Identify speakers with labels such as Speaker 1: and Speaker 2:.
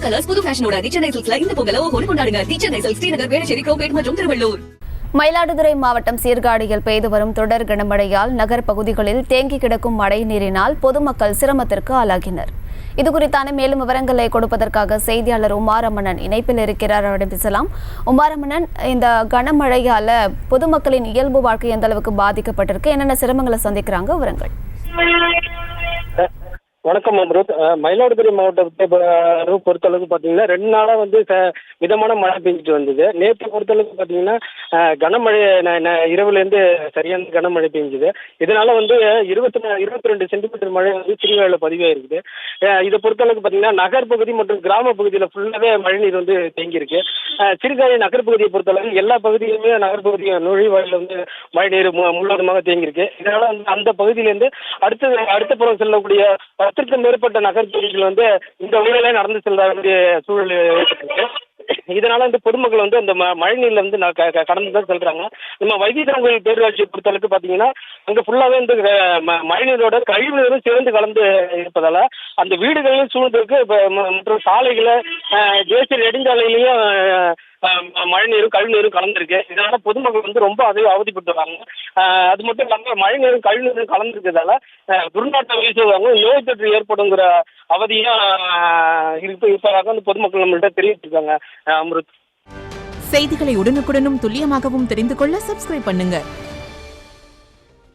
Speaker 1: Colours புது ஃபேஷனோட தி சென்னை சில்க்ஸ்ல இந்த பொங்கலை ஓஹோன்னு கொண்டாடுங்க. தி சென்னை சில்க்ஸ், ஸ்ரீநகர், வேளச்சேரி, கோபேட் மற்றும் திருவள்ளூர்.
Speaker 2: மயிலாடுதுறை மாவட்டம் சீர்காழியில் பெய்து வரும் தொடர் கனமழையால் நகர் பகுதிகளில் தேங்கி கிடக்கும் மழை நீரினால் பொதுமக்கள் சிரமத்திற்கு ஆளாகினர். இதுகுறித்தான மேலும் விவரங்களை கொடுப்பதற்காக செய்தியாளர் உமாரமணன் இணைப்பில் இருக்கிறார். அவரிடம் பேசலாம். உமாரமணன், இந்த கனமழையால பொதுமக்களின் இயல்பு வாழ்க்கை எந்த அளவுக்கு பாதிக்கப்பட்டிருக்கு, என்னென்ன சிரமங்களை சந்திக்கிறாங்க, விவரங்கள்?
Speaker 3: வணக்கம் அம்ருத். மயிலாடுதுறை மாவட்டத்தை பொறுத்தளவுக்கு பார்த்தீங்கன்னா 2 நாளாக மிதமான மழை பெஞ்சிட்டு வந்தது. நேற்று பொறுத்தளவுக்கு பார்த்தீங்கன்னா கனமழை இரவுலேருந்து சரியான கனமழை பெஞ்சுது. இதனால 22 சென்டிமீட்டர் மழை சீர்காழியில் பதிவாயிருக்குது. இதை பொறுத்தளவுக்கு பார்த்தீங்கன்னா நகர் பகுதி மற்றும் கிராம பகுதியில் ஃபுல்லாகவே மழைநீர் தேங்கியிருக்கு. சீர்காழி நகர் பகுதியை பொறுத்தளவுக்கு எல்லா பகுதியிலுமே நகர்பகுதி நுழைவாயில் மழைநீர் முழுவதுமாக தேங்கியிருக்கு. இதனால அந்த பகுதியிலேருந்து அடுத்த புறம் செல்லக்கூடிய 10க்கும் மேற்பட்ட நகர் பகுதிகள் இந்த ஊரிலே நடந்து செல்ல வேண்டிய சூழல் ஏற்பட்டிருக்கு. இதனால பொதுமக்கள் அந்த மழை நீர்ல கடந்து தான் செல்றாங்க. நம்ம வைத்தீஸ்வரன் பேரூராட்சியை பொறுத்தளவுக்கு பாத்தீங்கன்னா அங்க ஃபுல்லாவே மழைநீரோட கழிவு நீரும் சேர்ந்து கலந்து இருப்பதால அந்த வீடுகளிலும் சூழ்ந்திருக்கு. மற்றும் சாலைகளை தேசிய நெடுஞ்சாலையிலையும் மழைநீரும் கழிவுநீரும் கலந்துருக்கு. இதனால பொதுமக்கள் ரொம்ப அவதிப்பட்டு வராங்க. அது மட்டும் இல்லாமல் மழைநீரும் கழிவுநீரும் கலந்துருக்கிறதால துர்நாற்றம் வீசுவாங்க, நோய் தொற்று ஏற்படுங்கிற அவதியும் இருப்பதாக பொதுமக்கள் நம்மள்கிட்ட தெரிவிச்சிருக்காங்க. அம்ருத்,
Speaker 4: செய்திகளை உடனுக்குடனும் துல்லியமாகவும் தெரிந்து கொள்ள சப்ஸ்கிரைப் பண்ணுங்க.